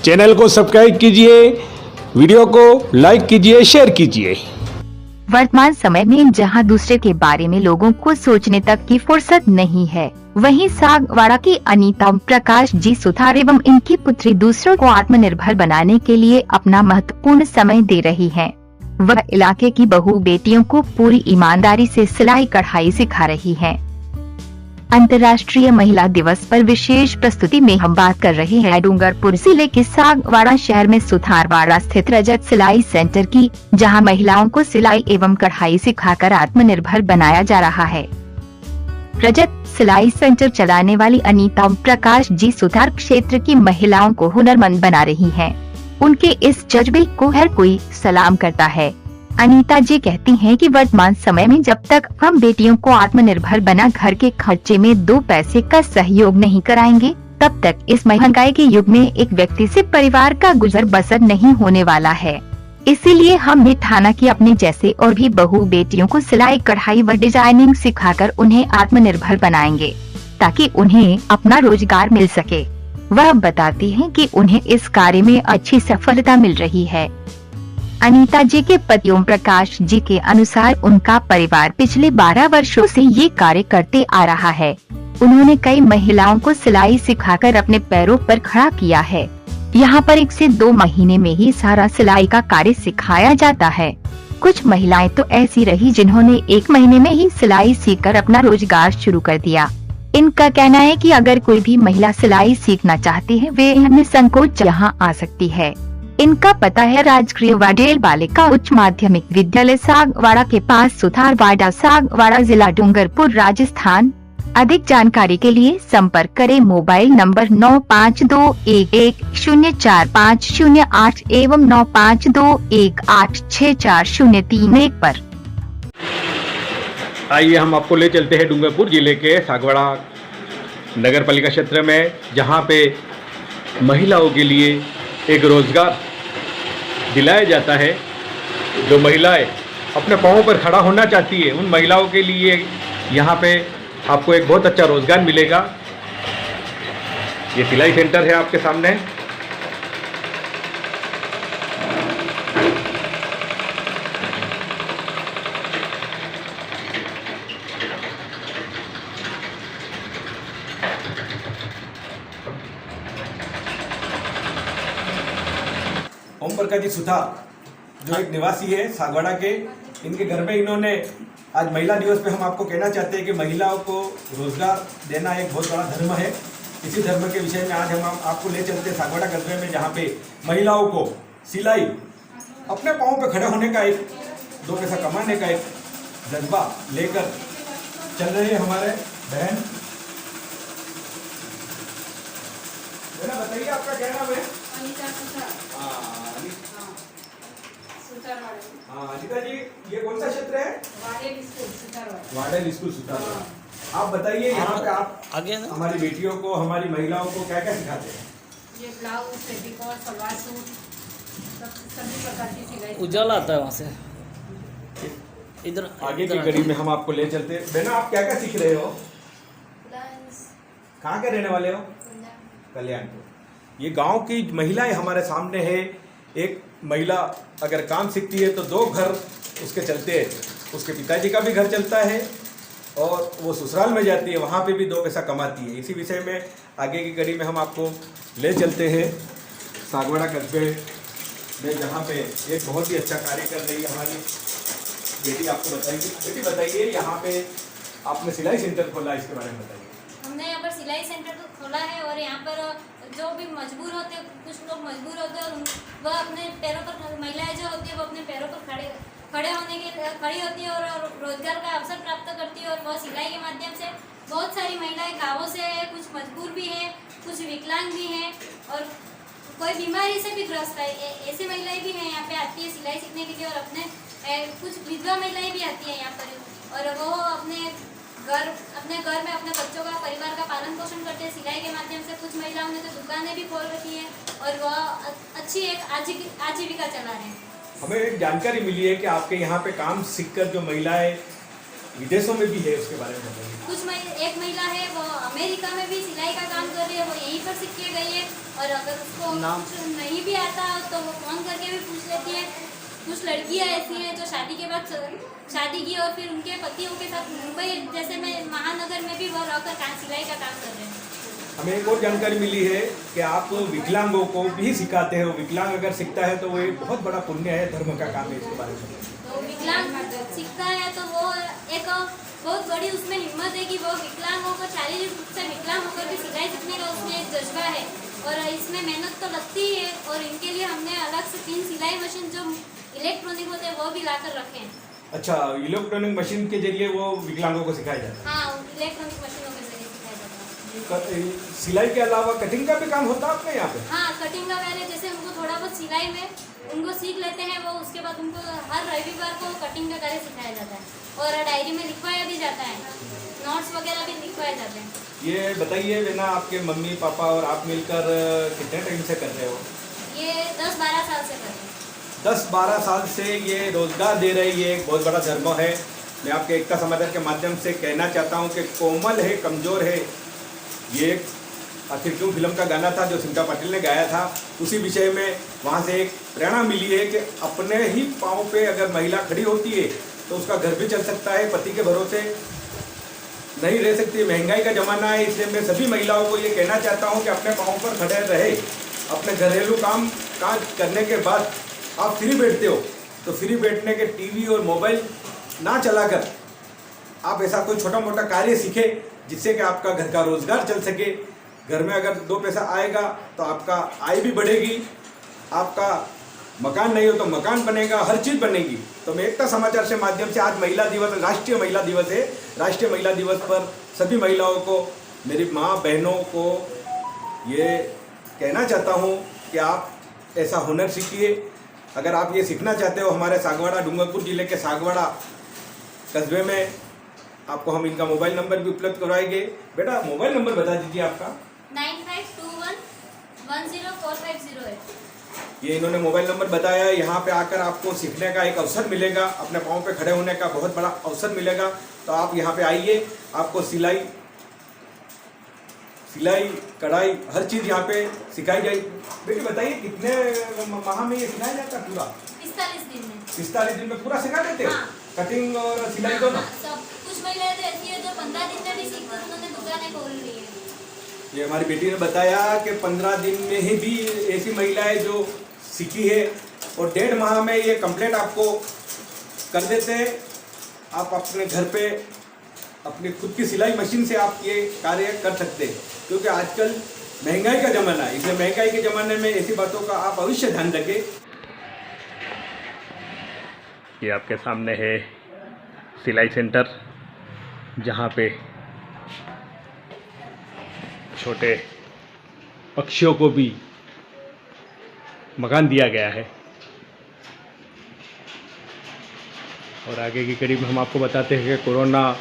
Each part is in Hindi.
चैनल को सब्सक्राइब कीजिए, वीडियो को लाइक कीजिए, शेयर कीजिए। वर्तमान समय में जहां दूसरे के बारे में लोगों को सोचने तक की फुर्सत नहीं है, वहीं सागवाड़ा की अनीता प्रकाश जी सुथार एवं इनकी पुत्री दूसरों को आत्मनिर्भर बनाने के लिए अपना महत्वपूर्ण समय दे रही हैं। वह इलाके की बहू बेटियों को पूरी ईमानदारी से सिलाई कढ़ाई सिखा रही हैं। अंतर्राष्ट्रीय महिला दिवस पर विशेष प्रस्तुति में हम बात कर रहे हैं डूंगरपुर जिले के सागवाड़ा शहर में सुथारवाड़ा स्थित रजत सिलाई सेंटर की, जहां महिलाओं को सिलाई एवं कढ़ाई सिखाकर आत्मनिर्भर बनाया जा रहा है। रजत सिलाई सेंटर चलाने वाली अनीता प्रकाश जी सुथार क्षेत्र की महिलाओं को हुनरमंद बना रही हैं। उनके इस जज्बे को हर कोई सलाम करता है। अनीता जी कहती हैं कि वर्तमान समय में जब तक हम बेटियों को आत्मनिर्भर बना घर के खर्चे में 2 पैसे का सहयोग नहीं कराएंगे, तब तक इस महंगाई के युग में एक व्यक्ति से परिवार का गुजर बसर नहीं होने वाला है। इसीलिए हमने ठाना कि अपने जैसे और भी बहू बेटियों को सिलाई कढ़ाई व डिजाइनिंग सिखाकर उन्हें आत्मनिर्भर बनाएंगे, ताकि उन्हें अपना रोजगार मिल सके। वह बताती हैं कि उन्हें इस कार्य में अच्छी सफलता मिल रही है। अनीता जी के पति ओम प्रकाश जी के अनुसार उनका परिवार पिछले 12 वर्षों से ये कार्य करते आ रहा है। उन्होंने कई महिलाओं को सिलाई सिखाकर अपने पैरों पर खड़ा किया है। यहाँ पर 1 से 2 महीने में ही सारा सिलाई का कार्य सिखाया जाता है। कुछ महिलाएं तो ऐसी रही जिन्होंने 1 महीने में ही सिलाई सीखकर अपना रोजगार शुरू कर दिया। इनका कहना है कि अगर कोई भी महिला सिलाई सीखना चाहती है, वे निसंकोच यहाँ आ सकती है। इनका पता है राजकीय वाडेल बालिका उच्च माध्यमिक विद्यालय सागवाड़ा के पास, सुथारवाड़ा सागवाड़ा, जिला डूंगरपुर, राजस्थान। अधिक जानकारी के लिए संपर्क करें मोबाइल नंबर 9521104508 एवं 9521864031 पर। आइए हम आपको ले चलते हैं डूंगरपुर जिले के सागवाड़ा नगर पालिका क्षेत्र में, जहां पे महिलाओं के लिए एक रोजगार दिलाया जाता है। जो महिलाएं अपने पाँव पर खड़ा होना चाहती है, उन महिलाओं के लिए यहाँ पे आपको एक बहुत अच्छा रोजगार मिलेगा। ये सिलाई सेंटर है आपके सामने। ओम प्रकाश जी सुथार जो एक निवासी है सागवाड़ा के, इनके घर में इन्होंने आज महिला दिवस पे हम आपको कहना चाहते हैं कि महिलाओं को रोजगार देना एक बहुत बड़ा धर्म है। इसी धर्म के विषय में आज हम आपको ले चलते हैं सागवाड़ा कस्बे में, जहाँ पे महिलाओं को सिलाई, अपने पाँव पे खड़े होने का, एक 2 पैसा कमाने का एक जज्बा लेकर चल रहे हैं हमारे बहन। बताइए आपका क्या नाम है? हाँ अनिता जी, ये कौन सा क्षेत्र है? Waddell school Sutharwada. आप बताइए यहाँ पे आप हमारी बेटियों को, हमारी महिलाओं को क्या क्या सिखाते हैं? ये ब्लाउज, पेटीकोट, सलवार सूट, सभी प्रकार की सिलाई। उजाला आता है वहाँ से। इधर आगे की कड़ी में हम आपको ले चलते हैं। बहना, आप क्या क्या सीख रहे हो? कहाँ के रहने वाले हो? कल्याणपुर। ये गांव की महिलाएं हमारे सामने है। एक महिला अगर काम सीखती है तो 2 घर उसके चलते हैं। उसके पिताजी का भी घर चलता है और वो ससुराल में जाती है, वहाँ पे भी 2 पैसा कमाती है। इसी विषय में आगे की कड़ी में हम आपको ले चलते हैं सागवाड़ा कस्बे में, जहाँ पे एक बहुत ही अच्छा कार्य कर रही है हमारी बेटी। आपको बताएंगी। बेटी बताइए, यहाँ पे आपने सिलाई सेंटर खोला, इसके बारे में बताइए। हमने यहाँ पर सिलाई सेंटर तो खोला है और यहाँ पर जो भी मजबूर होते हैं, कुछ लोग मजबूर होते हैं और वह अपने पैरों पर, महिलाएं जो होती है वो अपने पैरों पर खड़ी होती है और रोजगार का अवसर प्राप्त करती है। और वह सिलाई के माध्यम से बहुत सारी महिलाएं गाँवों से है, कुछ मजबूर भी हैं, कुछ विकलांग भी हैं और कोई बीमारी से भी ग्रस्त है। ऐसी महिलाएं भी हैं यहाँ पे आती है सिलाई सीखने के लिए। और अपने कुछ विधवा महिलाएं भी आती हैं यहाँ पर और वो अपने घर में अपने बच्चों का, परिवार का पालन पोषण करते हैं सिलाई के माध्यम से। कुछ महिलाओं ने तो दुकानें भी खोल रखी है और वह अच्छी एक आजीविका चला रहे हैं। हमें एक जानकारी मिली है कि आपके यहाँ पे काम सीखकर जो महिलाएं विदेशों में भी है, उसके बारे में बताइए। एक महिला है वो अमेरिका में भी सिलाई का काम कर रही है, वो यहीं पर सीख के गई है। और अगर उसको नाम? कुछ नहीं भी आता तो वो फोन करके भी पूछ लेती है। कुछ लड़कियां ऐसी हैं जो शादी के बाद शादी की और फिर उनके पतियों के साथ मुंबई जैसे में महानगर में भी वो रहकर सिलाई का काम कर रहे हैं। हमें एक और जानकारी मिली है कि आप विकलांगों को भी सिखाते हैं। विकलांग अगर सीखता है तो वो एक बहुत बड़ा पुण्य है, धर्म का काम है। इसके बारे में तो विकलांग सीखता है तो वो एक बहुत बड़ी उसमें हिम्मत है कि वो विकलांगों को शारीरिक रूप से विकलांग होकर भी सिलाई सीखने का उसमें एक जज्बा है। और इसमें मेहनत तो लगती ही है। और इनके लिए हमने अलग से 3 सिलाई मशीन जो इलेक्ट्रॉनिक होते हैं वो भी लाकर रखे हैं। अच्छा, इलेक्ट्रॉनिक मशीन के जरिए वो विकलांगों को सिखाया जाता है। हाँ, इलेक्ट्रॉनिक मशीनों के जरिए सिखाया जाता है। सिलाई के अलावा कटिंग का भी काम होता है आपके यहाँ पे? हाँ, कटिंग का पहले जैसे उनको थोड़ा बहुत सिलाई में उनको सीख लेते हैं वो, उसके बाद उनको हर रविवार को कटिंग का कार्य सिखाया जाता है। और डायरी में लिखवाया भी जाता है, नोट्स वगैरह भी लिखवाए जाते हैं। ये बताइए बिना, आपके मम्मी पापा और आप मिलकर कितने टाइम से कर रहे हो? ये 10-12 साल से कर रहे हैं। 10-12 साल से ये रोजगार दे रही है, एक बहुत बड़ा धर्म है। मैं आपके एकता समाचार के माध्यम से कहना चाहता हूँ कि कोमल है, कमज़ोर है। ये आखिर क्यों फिल्म का गाना था जो स्मिता पाटिल ने गाया था, उसी विषय में वहाँ से एक प्रेरणा मिली है कि अपने ही पाँव पे अगर महिला खड़ी होती है तो उसका घर भी चल सकता है, पति के भरोसे नहीं रह सकती। महंगाई का ज़माना है, इसलिए मैं सभी महिलाओं को ये कहना चाहता हूँ कि अपने पाँव पर खड़े रहे। अपने घरेलू काम काज करने के बाद आप फ्री बैठते हो तो फ्री बैठने के टीवी और मोबाइल ना चलाकर आप ऐसा कोई छोटा मोटा कार्य सीखे जिससे कि आपका घर का रोजगार चल सके। घर में अगर 2 पैसा आएगा तो आपका आय भी बढ़ेगी, आपका मकान नहीं हो तो मकान बनेगा, हर चीज़ बनेगी। तो मैं एकता समाचार से माध्यम से, आज महिला दिवस, राष्ट्रीय महिला दिवस है, राष्ट्रीय महिला दिवस पर सभी महिलाओं को, मेरी माँ बहनों को ये कहना चाहता हूँ कि आप ऐसा हुनर सीखिए। अगर आप ये सीखना चाहते हो, हमारे सागवाड़ा, डूंगरपुर जिले के सागवाड़ा कस्बे में आपको हम इनका मोबाइल नंबर भी उपलब्ध करवाएंगे। बेटा मोबाइल नंबर बता दीजिए आपका। 9521104508। ये इन्होंने मोबाइल नंबर बताया है। यहाँ पे आकर आपको सीखने का एक अवसर मिलेगा, अपने पाँव पे खड़े होने का बहुत बड़ा अवसर मिलेगा। तो आप यहाँ पे आइए, आपको सिलाई कढ़ाई हर चीज़ यहाँ पे सिखाई जाएगी। बेटी बताइए कितने माह में ये सिखाया जाता है? पूरा 45 दिन में। 45 दिन में पूरा सिखा देते हो? हाँ। कटिंग और सिलाई हाँ, दोनों? हाँ, सब कुछ महिलाएं तो ऐसी है जो 15 दिन में भी सीखकर उन्होंने दुकानें खोल ली है। ये हमारी बेटी ने बताया कि 15 दिन में ही भी ऐसी महिलाएं जो सीखी है और 1.5 माह में ये कंप्लीट आपको कर देते हैं। आप अपने घर पे अपनी खुद की सिलाई मशीन से आप ये कार्य कर सकते हैं, क्योंकि आजकल महंगाई का ज़माना है। इसलिए महंगाई के ज़माने में ऐसी बातों का आप अवश्य ध्यान रखें। ये आपके सामने है सिलाई सेंटर, जहाँ पे छोटे पक्षियों को भी मकान दिया गया है। और आगे की कड़ी में हम आपको बताते हैं कि कोरोना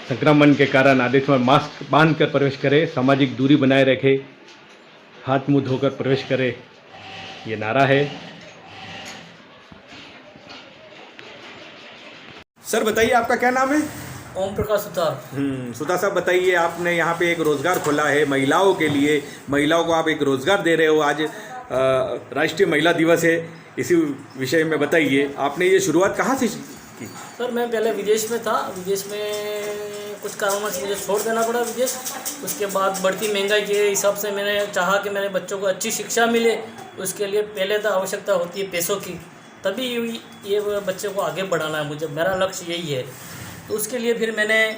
संक्रमण के कारण आदेश में मास्क बांध कर प्रवेश करें, सामाजिक दूरी बनाए रखें, हाथ मुंह धोकर प्रवेश करें, ये नारा है। सर बताइए आपका क्या नाम है? ओम प्रकाश सुतार। सुधा साहब बताइए, आपने यहाँ पे एक रोज़गार खोला है महिलाओं के लिए, महिलाओं को आप एक रोज़गार दे रहे हो। आज राष्ट्रीय महिला दिवस है, इसी विषय में बताइए आपने ये शुरुआत कहाँ से की? सर मैं पहले विदेश में था, विदेश में कुछ कारणों से मुझे छोड़ देना पड़ा विदेश। उसके बाद बढ़ती महंगाई के हिसाब से मैंने चाहा कि मेरे बच्चों को अच्छी शिक्षा मिले। उसके लिए पहले तो आवश्यकता होती है पैसों की, तभी ये बच्चे को आगे बढ़ाना है मुझे, मेरा लक्ष्य यही है। तो उसके लिए फिर मैंने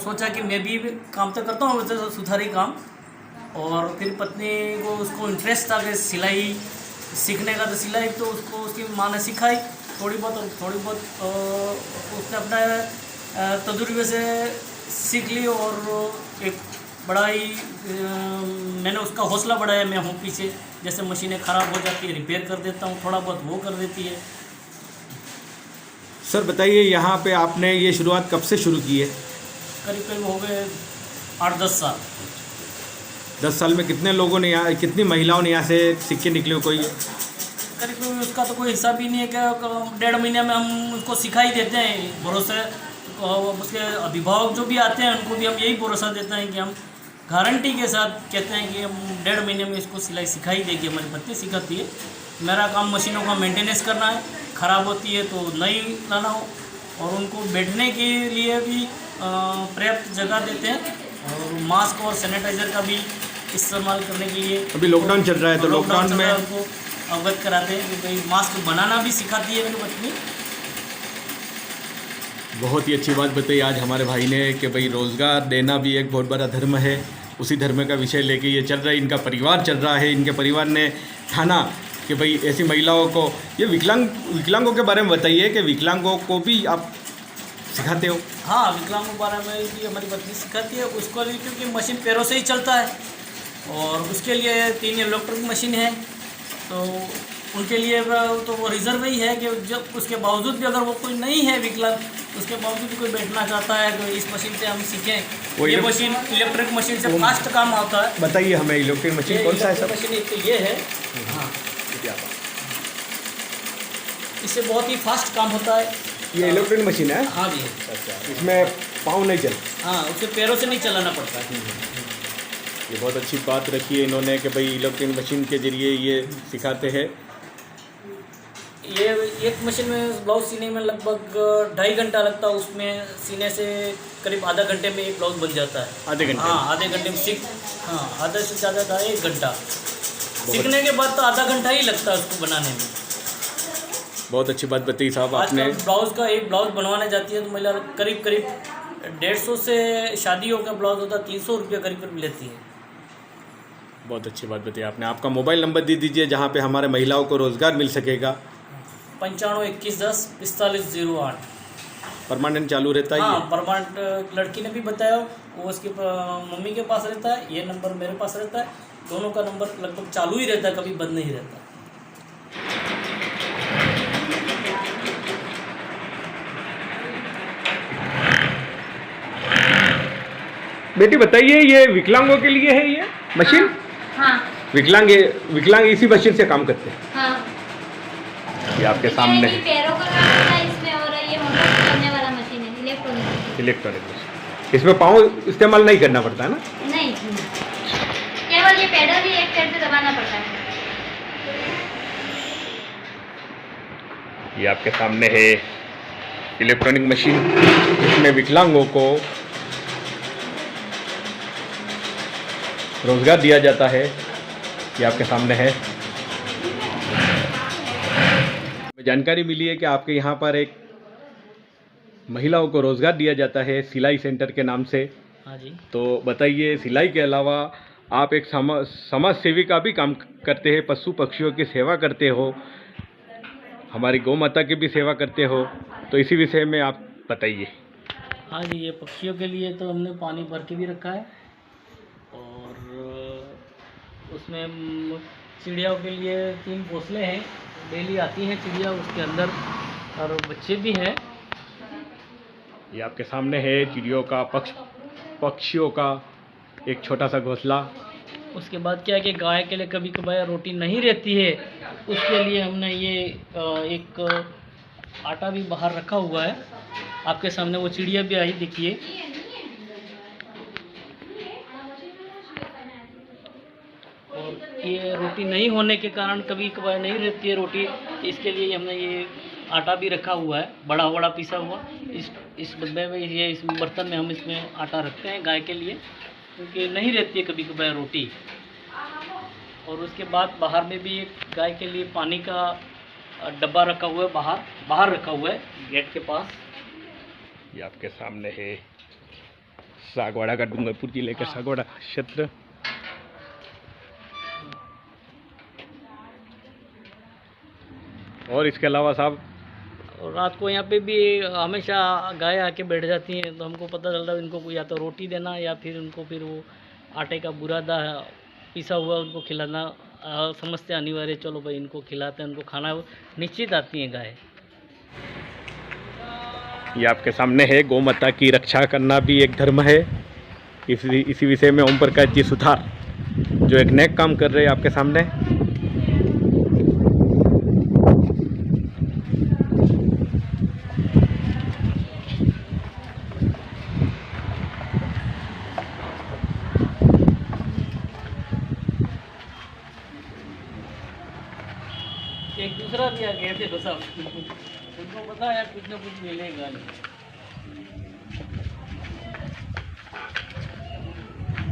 सोचा कि मैं भी काम तो करता हूँ वैसे सुथारी काम, और फिर पत्नी को उसको इंटरेस्ट था कि सिलाई सीखने का, तो सिलाई तो उसको उसकी माँ ने सिखाई थोड़ी बहुत उसने अपना तजुर्बे से सीख ली। और एक बड़ा ही मैंने उसका हौसला बढ़ाया। मैं हूँ पीछे, जैसे मशीनें ख़राब हो जाती है रिपेयर कर देता हूँ, थोड़ा बहुत वो कर देती है। सर बताइए यहाँ पे आपने ये शुरुआत कब से शुरू की है? करीब हो गए 8-10 साल। 10 साल में कितने लोगों ने यहाँ, कितनी महिलाओं ने यहाँ से सीख के निकले हो? कोई करीब उसका तो कोई हिसाब ही नहीं है कि 1.5 महीने में हम उसको सिखा ही देते हैं। भरोसे उसके अभिभावक जो भी आते हैं उनको भी हम यही भरोसा देते हैं कि हम गारंटी के साथ कहते हैं कि हम 1.5 महीने में इसको सिलाई सिखाई देगी, हमारी पत्नी सिखाती है। मेरा काम मशीनों का मेंटेनेंस करना है, ख़राब होती है तो नई लाना हो, और उनको बैठने के लिए भी पर्याप्त जगह देते हैं, और मास्क और सैनिटाइज़र का भी इस्तेमाल करने के लिए। अभी लॉकडाउन चल रहा है तो लॉकडाउन में उनको अवगत कराते हैं कि भाई मास्क बनाना भी सिखाती है मेरी पत्नी। बहुत ही अच्छी बात बताई आज हमारे भाई ने कि भाई रोज़गार देना भी एक बहुत बड़ा धर्म है। उसी धर्म का विषय लेके ये चल रहा है, इनका परिवार चल रहा है। इनके परिवार ने ठाना कि भाई ऐसी महिलाओं को, ये विकलांगों के बारे में बताइए कि विकलांगों को भी आप सिखाते हो? हाँ, विकलांगों के बारे में भी हमारी पत्नी सिखाती है। उसको भी क्योंकि मशीन पैरों से ही चलता है, और उसके लिए 3 इलेक्ट्रिक मशीन है, तो उनके लिए तो वो रिजर्व ही है कि जब उसके बावजूद भी अगर वो कोई नहीं है विकलांग, उसके बावजूद भी कोई बैठना चाहता है तो इस मशीन से हम सीखें। ये मशीन इलेक्ट्रिक मशीन से फास्ट काम होता है। बताइए हमें इलेक्ट्रिक मशीन कौन सा है सर? मशीन एक तो ये है, हाँ, इससे बहुत ही फास्ट काम होता है। ये इलेक्ट्रिक मशीन है? हाँ जी। अच्छा, इसमें पाँव नहीं चल? हाँ, उसे पैरों से नहीं चलाना पड़ता है। ये बहुत अच्छी बात रखी है इन्होंने कि भाई इलेक्ट्रिक मशीन के जरिए ये सिखाते हैं। ये एक मशीन में ब्लाउज सीने में लगभग 2.5 घंटा लगता है, उसमें सीने से करीब आधा घंटे में एक ब्लाउज बन जाता है। आधे घंटे? हाँ, आधे घंटे में आधा से ज़्यादा था 1 घंटा। सीखने के बाद तो आधा घंटा ही लगता है उसको बनाने में। बहुत अच्छी बात बताई साहब आपने। आजकल ब्लाउज का एक ब्लाउज बनवाने जाती है तो महिला करीब 150 से शादियों का ब्लाउज होता है 300 रुपये करीब लेती है। बहुत अच्छी बात बताई आपने। आपका मोबाइल नंबर दे दीजिए जहाँ पे हमारे महिलाओं को रोज़गार मिल सकेगा। 95 21 10 45 08। परमानेंट चालू रहता है? हाँ, परमानेंट लड़की ने भी बताया, वो उसके मम्मी के पास रहता है, ये नंबर मेरे पास रहता है, दोनों का नंबर लगभग चालू ही रहता है, कभी बंद नहीं रहता। बेटी बताइए, ये विकलांगों के लिए है ये मशीन? हाँ विकलांग इसी मशीन से काम करते हैं? हाँ। ये आपके सामने है पैरों का काम होता है इसमें, और ये मोटर करने वाला मशीन है, इलेक्ट्रॉनिक मशीन। इसमें पाँव इस्तेमाल नहीं करना पड़ता है ना? नहीं, केवल ये पैडल ही एक साइड से दबाना पड़ता है। ये आपके सामने है इलेक्ट्रॉनिक मशीन, जिसमें विकलांगों को रोजगार दिया जाता है। ये आपके सामने है। जानकारी मिली है कि आपके यहाँ पर एक महिलाओं को रोजगार दिया जाता है सिलाई सेंटर के नाम से। हाँ जी। तो बताइए, सिलाई के अलावा आप एक समाज सेवी का भी काम करते हैं, पशु पक्षियों की सेवा करते हो, हमारी गौ माता की भी सेवा करते हो, तो इसी विषय में आप बताइए। हाँ जी, ये पक्षियों के लिए तो हमने पानी भर के भी रखा है, और उसमें चिड़ियाओं के लिए 3 घोंसले हैं, डेली आती हैं चिड़िया उसके अंदर, और बच्चे भी हैं। ये आपके सामने है चिड़ियों का पक्षियों का एक छोटा सा घोंसला। उसके बाद क्या है कि गाय के लिए कभी कभार रोटी नहीं रहती है, उसके लिए हमने ये एक आटा भी बाहर रखा हुआ है। आपके सामने वो चिड़िया भी आई, देखिए। और ये रोटी नहीं होने के कारण कभी कभार नहीं रहती है रोटी, इसके लिए हमने ये आटा भी रखा हुआ है, बड़ा बड़ा पिसा हुआ। इस डब्बे में, ये इस बर्तन में हम इसमें आटा रखते हैं गाय के लिए, क्योंकि नहीं रहती है कभी कभार रोटी। और उसके बाद बाहर में भी एक गाय के लिए पानी का डब्बा रखा हुआ है, बाहर रखा हुआ है गेट के पास। ये आपके सामने है सागवाड़ा का, डूंगरपुर जिले का सागवाड़ा क्षेत्र। और इसके अलावा साहब, और रात को यहाँ पे भी हमेशा गाय आके बैठ जाती हैं, तो हमको पता चलता है इनको या तो रोटी देना या फिर उनको फिर वो आटे का बुरादा पिसा हुआ उनको खिलाना समझते अनिवार्य। चलो भाई इनको खिलाते हैं, उनको खाना निश्चित आती हैं गाय। ये आपके सामने है गौ माता की रक्षा करना भी एक धर्म है। इसी विषय में ओम प्रकाश जी सुथार जो एक नेक काम कर रहे हैं आपके सामने। एक दूसरा भी आ गए थे तो सब उनको पता है कुछ ना कुछ मिलेगा नहीं।